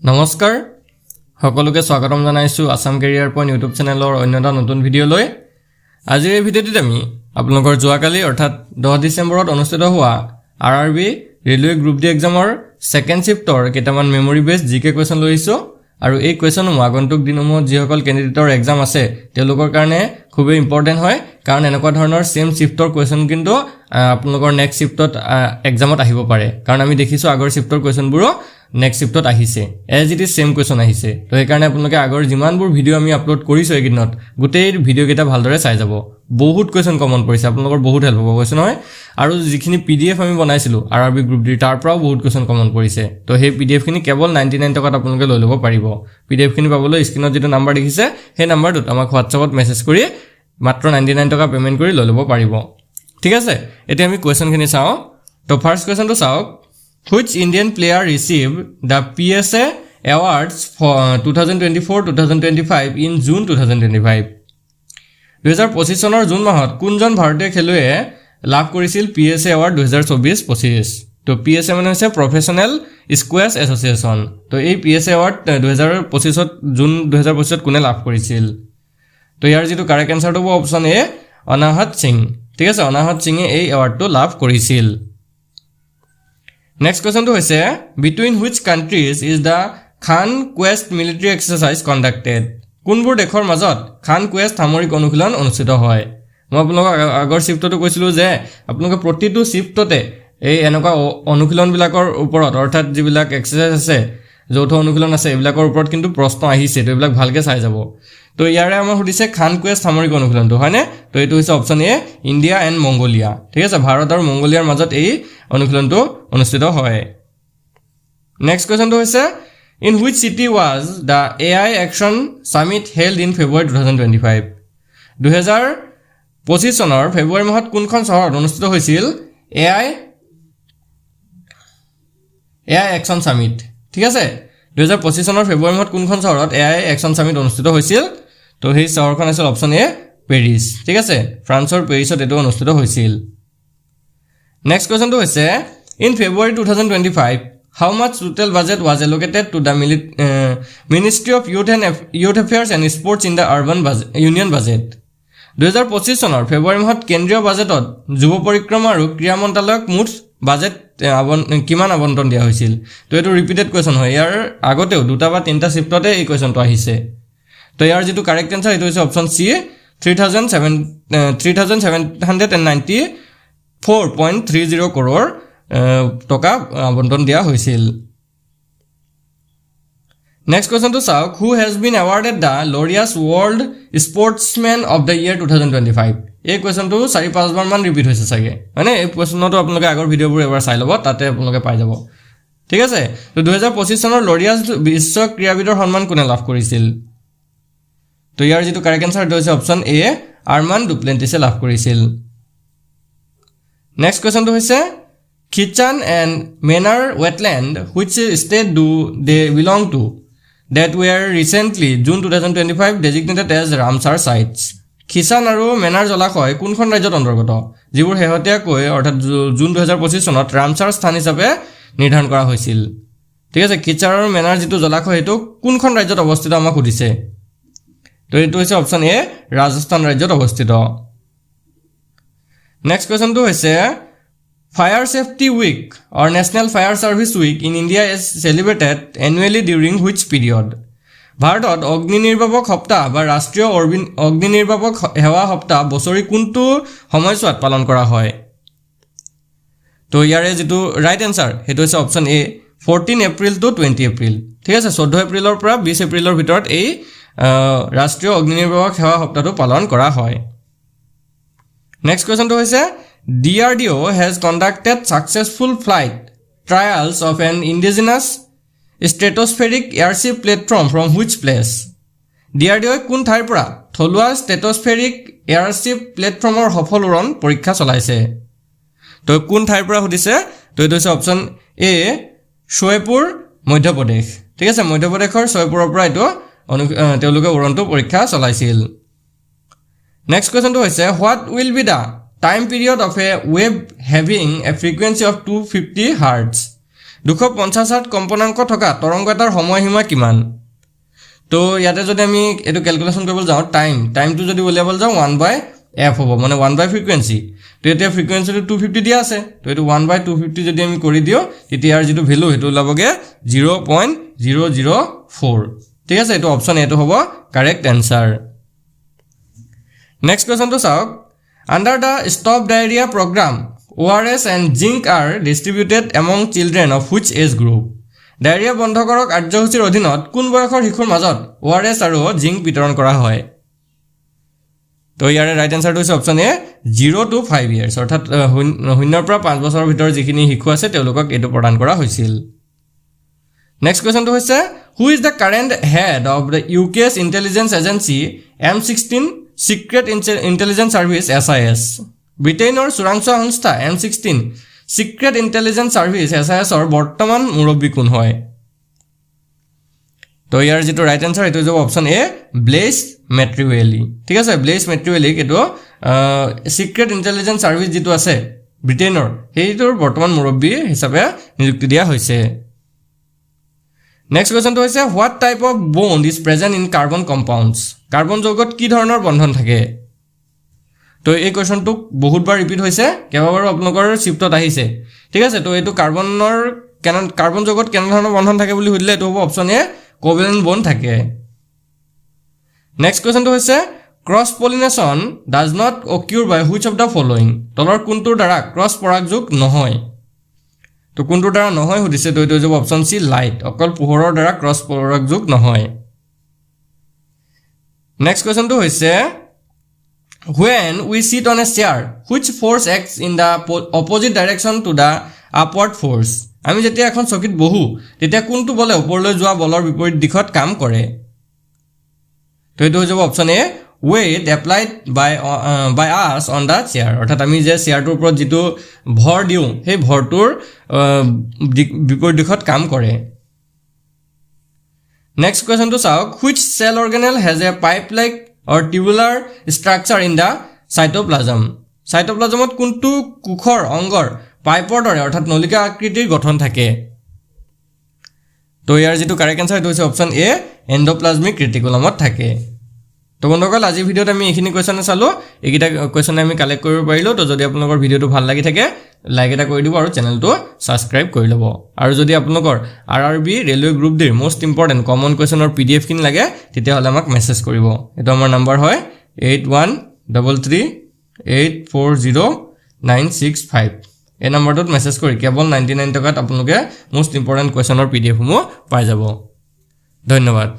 নমস্কাৰ সকলোকে স্বাগতম জনাইছো আসাম কেৰিয়াৰ পইণ্ট ইউটিউব চেনেলৰ অন্য এটা নতুন ভিডিঅ' লৈ আজিৰ এই ভিডিঅ'টিত আমি আপোনালোকৰ যোৱাকালি অৰ্থাৎ 10 ডিচেম্বৰত অনুষ্ঠিত হোৱা আৰআৰবি ৰেলৱে গ্ৰুপ ডি এক্সামৰ সেকেন্ড শিফটৰ কেইটামান মেমৰি বেস জিকে কোৱেশ্চন লৈছো আৰু এই কোৱেশ্চনসমূহ আগন্তুক দিনসমূহত যিসকল কেণ্ডিডেটৰ এক্সাম আছে তেওঁলোকৰ কাৰণে খুবেই ইম্পৰ্টেন্ট হয় কাৰণ এনেকুৱা ধৰণৰ সেম শিফটৰ কোৱেশ্চন কিন্তু আপোনালোকৰ নেক্সট শিফটত এক্সামত আহিব পাৰে কাৰণ আমি দেখিছো আগৰ শিফটৰ কোৱেশ্চনবোৰো নেক্সট শিফটত আহিছে as it is same question আহিছে তো এই কাৰণে আপোনালোকে আগৰ যিমানবোৰ ভিডিঅ' আমি আপলোড কৰিছো এইদিনত গোটেই ভিডিঅ' কেইটা ভালদৰে চাই যাব বহুত কোৱেশ্চন কমন পৰিছে আপোনালোকৰ বহুত হেল্প হ'ব কৈছে নহয় আৰু যিখিনি পিডিএফ আমি বনাইছিলো আৰআৰবি গ্ৰুপ ডি তাৰ পৰাও বহুত কোৱেশ্চন কমন পৰিছে তো সেই পিডিএফ খিনি কেৱল 99 টকাত আপোনালোকে লৈ ল'ব পাৰিব পিডিএফ খিনি পাবলৈ স্ক্ৰিনত যেটো নাম্বাৰ দেখিছে সেই নাম্বাৰটোত আমাক হোৱাটছআপত মেছেজ কৰি মাত্ৰ 99 টকা পেমেন্ট কৰি লৈ ল'ব পাৰিব ঠিক আছে এতিয়া আমি কোৱেশ্চন খিনি চাও তো ফাৰ্স্ট কোৱেশ্চনটো চাওক Which Indian player received the PSA Awards for 2024-2025 in June 2025? 2025 চনৰ জুন মাহত কোনজন ভাৰতীয় খেলুৱৈয়ে লাভ কৰিছিল PSA Award 2024-25 তো PSA মানে হৈছে প্ৰফেশনেল স্কোৱাশ এছ'চিয়েশ্যন তো এই PSA Award 2025 ত জুন 2025 ত কোনে লাভ কৰিছিল তো ইয়াৰ যেটো কাৰেক্ট আনসাৰটো হ'ব অপচন এ অনাহত সিং ঠিক আছে অনাহত সিংয়ে এই এৱাৰ্ডটো লাভ কৰিছিল Next question to hoise between which countries is the Khan Quest military exercise conducted? কোনবোৰ দেশৰ মাজত খান কোয়েষ্ট সামৰিক অনুশীলন অনুষ্ঠিত হয় মই আপোনালোকক আগৰ শিফটটো কৈছিলো যে আপোনালোকে প্ৰতিটো শিফটতে এই এনেকুৱা অনুশীলন বিলাকৰ ওপৰত অৰ্থাৎ যিবিলাক এক্সাৰসাইজ আছে যৌথ অনুশীলন আছে এইবিলাকৰ ওপৰত কিন্তু প্ৰশ্ন আহিছে তো এইবিলাক ভালকে চাই যাব তো ইয়াৰে আমাৰ সুধিছে খান কোয়েষ্ট সামৰিক অনুশীলনটো হয়নে তো এইটো হৈছে option A India and Mongolia ঠিক আছে ভাৰত আৰু মংগোলিয়াৰ মাজত এই অনুশীলনটো অনুষ্ঠিত হয় নেক্সট কোৱেশ্চনটো হৈছে in which city was the AI Action Summit held in February 2025 2025 চনৰ ফেব্ৰুৱাৰী মাহত কোনখন চহৰত অনুষ্ঠিত হৈছিল AI Action Summit ঠিক আছে 2025 চনৰ ফেব্ৰুৱাৰী মাহত কোনখন চহৰত AI Action Summit অনুষ্ঠিত হৈছিল তো সেই চহৰখন আছিল অপচন এ পেৰিছ ঠিক আছে ফ্ৰান্সৰ পেৰিছত এটো অনুষ্ঠিত হৈছিল নেক্সট কোৱেশ্চনটো হৈছে in February 2025 how much total budget was allocated to the Ministry of Youth Affairs and Sports in the Urban Union budget 2025 চনৰ ফেব্ৰুৱাৰী মাহত কেন্দ্ৰীয় বাজেটত যুৱ পৰিক্ৰমা আৰু ক্ৰীড়া মন্ত্ৰালয়ক মুঠ বাজেট কিমান আবণ্টন দিয়া হৈছিল তো এটো ৰিপিটেড কোৱেশ্চন হয় ইয়াৰ আগতেও দুটা বা তিনটা শিফটতে এই কোৱেশ্চনটো আহিছে তো ইয়াৰ যেটো কাৰেক্ট আনসাৰ এটো হৈছে অপচন সি 3794.30 crore টকা আবণ্টন দিয়া হৈছিল নেক্সট কোৱেশ্চন টু চাওক who has been awarded the Laureus World Sportsman of the Year 2025 এই কোৱেশ্চনটো 4-5 বাৰ মান ৰিপিট হৈছে চাগে মানে এই কোৱেশ্চনটো আপোনালোকে আগৰ ভিডিঅ'বোৰ এবাৰ চাই ল'ব তাতে আপোনালোকে পাই যাব ঠিক আছে তো 2025 চনৰ লৰিয়াছ বিশ্ব ক্ৰীড়াবিদৰ সন্মান কোনে লাভ কৰিছিল তো ইয়াৰ যেটো কাৰেক্ট আনসাৰ হৈছে অপচন এ আৰমান ডুপ্লেন্টিছে লাভ কৰিছিল নেক্সট কোৱেশ্চনটো হৈছে Kichan and Menar wetland which state do they belong to that were recently June 2025 designated as Ramsar sites Kichan আৰু Menar জলাশয় কোনখন ৰাজ্যত অন্তৰ্গত যিবোৰ হেহতিয়াকৈ অৰ্থাৎ জুন 2025 চনত ৰামসাৰ স্থান হিচাপে নিৰ্ধাৰণ কৰা হৈছিল ঠিক আছে Kichan আৰু Menar যেটো জলাশয় এটো কোনখন ৰাজ্যত অৱস্থিত আমাক সুধিছে তো এটো হৈছে অপচন এ ৰাজস্থান ৰাজ্যত অৱস্থিত নেক্সট কোৱেশ্চনটো হৈছে Fire Safety Week or National Fire Service Week in India is celebrated annually during which period? ভাৰতত অগ্নি নিৰ্বাপক সপ্তাহ বা ৰাষ্ট্ৰীয় অগ্নি নিৰ্বাপক সেৱা সপ্তাহ বছৰি কোনটো সময়ছোৱাত পালন কৰা হয় তো ইয়াৰে যেটো ৰাইট আনসাৰ হেতু হৈছে অপচন এ 14 এপ্ৰিল টু 20 এপ্ৰিল ঠিক আছে 14 এপ্ৰিলৰ পৰা 20 এপ্ৰিলৰ ভিতৰত এই ৰাষ্ট্ৰীয় অগ্নি নিৰ্বাপক সেৱা সপ্তাহটো পালন কৰা হয় নেক্সট কোৱেশ্চনটো হৈছে DRDO has conducted successful flight trials of an indigenous stratospheric airship platform from which place? DRDO কোন ঠাইৰ পৰা থলুৱা stratospheric airship platformৰ সফল উৰণ পৰীক্ষা চলাইছে তো কোন ঠাইৰ পৰা সুধিছে তো এটো হৈছে অপচন এ শোয়েপুৰ মধ্যপ্ৰদেশ ঠিক আছে মধ্যপ্ৰদেশৰ শোয়েপুৰৰ পৰা এটো তেওঁলোকে উৰণটো পৰীক্ষা চলাইছিল নেক্সট কোৱেশ্চনটো হৈছে what will be the time period of a wave having a frequency of 250 hertz 250 কম্পনাঙ্ক থকা তৰংগ এটাৰ সময়সীমা কিমান তো ইয়াতে যদি আমি এটো ক্যালকুলেশন কৰিব যাও টাইমটো যদি উলিয়াবল যাও 1/f হ'ব মানে 1 ফ্ৰিকুৱেন্সি তো এতিয়া ফ্ৰিকুৱেন্সিটো 250 দিয়া আছে তো এটো 1/250 যদি আমি কৰি দিও তেতিয়া ইয়াৰ যেটো ভ্যালু হেতু লাবগে 0.004 ঠিক আছে এটো অপচন এটো হ'ব কারেক্ট आंसर नेक्स्ट क्वेश्चन तो साउक under the stop diarrhea program ORS and zinc are distributed among children of which age group diarrhoea বন্ধ কৰক কাৰ্যসূচীৰ অধীনত কোন বয়সৰ শিশুৰ মাজত ORS আৰু জিংক বিতৰণ কৰা হয় তো ইয়াৰে ৰাইট আনসাৰটো হৈছে অপচন এ 0 to 5 years অৰ্থাৎ শূন্যৰ পৰা 5 বছৰৰ ভিতৰত যিখিনি শিশু আছে তেওঁলোকক এটো প্ৰদান কৰা হৈছিল নেক্সট কোৱেশ্চনটো হৈছে who is the current head of the UK's intelligence agency M16 Secret Intelligence Service SIS ব্ৰিটেইনৰ চোৰাংচোৱা সংস্থা M16 Secret Intelligence Service SIS or বৰ্তমান মুৰব্বী কোন হয় তো ইয়াৰ যেটো ৰাইট আনসাৰ এটো হ'ব অপচন এ ব্লেজ মেট্ৰিৱেলি ঠিক আছে ব্লেজ মেট্ৰিৱেলি এটো Secret Intelligence Service যেটো আছে ব্ৰিটেইনৰ হেইটোৰ বৰ্তমান মুৰব্বী হিচাপে নিযুক্তি দিয়া হৈছে নেক্সট কোৱেশ্চন তো হৈছে what type of bond is present in carbon compounds carbon যৌগত কি ধৰণৰ বন্ধন থাকে তো এই কোৱেশ্চনটো বহুতবাৰ ৰিপিট হৈছে কেবাবাৰো আপোনালোকৰ শিফটত আহিছে ঠিক আছে তো এটো কাৰ্বন যৌগত কেনে ধৰণৰ বন্ধন থাকে বুলি সুধিলে এটো হ'ব অপচন এ কোভেলেন্ট বন্ড থাকে নেক্সট কোৱেশ্চনটো হৈছে cross pollination does not occur by which of the following তলৰ কোনটোৰ দ্বাৰা ক্ৰছ পৰাগযোগ নহয় তো কোনটোৰ দ্বাৰা নহয় সুধিছে তো এটো হ'ব অপচন সি লাইট অকল পোহৰৰ দ্বাৰা ক্ৰছ পৰাগযোগ নহয় নেক্সট কোৱেশ্চনটো হৈছে when we sit on a chair which force acts in the opposite direction to the upward force আমি যেতিয়া এখন চকীত বহু তেতিয়া কোনটো বলে ওপৰলৈ যোৱা বলৰ বিপৰীত দিশত কাম কৰে তো এটো হ'ব option A weight applied by us on the chair অৰ্থাৎ আমি যে চেয়াৰটোৰ ওপৰত যেটো ভৰ দিও সেই ভৰটোৰ বিপৰীত দিশত কাম কৰে নেক্সট কোৱেশ্চন তো চাওক which cell organelle has a pipe like or tubular structure in the cytoplasm cytoplasmত কোনটো কোষৰ অংগৰ পাইপৰ দৰে অৰ্থাৎ নলিকা আকৃতিৰ গঠন থাকে তো ইয়াৰ যেটো কাৰেক্ট আনসাৰ হৈছে অপচন এ এন্ডোপ্লাজমিক ৰেটিকুলামত থাকে তো বন্ধুসকল আজি ভিডিওত আমি এইখিনি কোৱেশ্চন চালো এইকিটা কোৱেশ্চন আমি কালেক্ট কৰিব পাৰিলো তো যদি আপোনালোকৰ ভিডিওটো ভাল লাগি থাকে লাইক এটা কৰি দিব আৰু চেনেলটো সাবস্ক্ৰাইব কৰি লব আৰু যদি আপোনালোকৰ আৰআৰবি ৰেলৱে গ্ৰুপ ডিৰ মোস্ট ইম্পৰ্টেন্ট কমন কোৱেশ্চনৰ পিডিএফ কিন লাগে তেতিয়া হলে আমাক মেছেজ কৰিব এটো আমাৰ নম্বৰ হয় 8133840965 এই নম্বৰটোত মেছেজ কৰি কেৱল 99 টকাত আপোনালোকে মোস্ট ইম্পৰ্টেন্ট কোৱেশ্চনৰ পিডিএফ মো পাই যাব ধন্যবাদ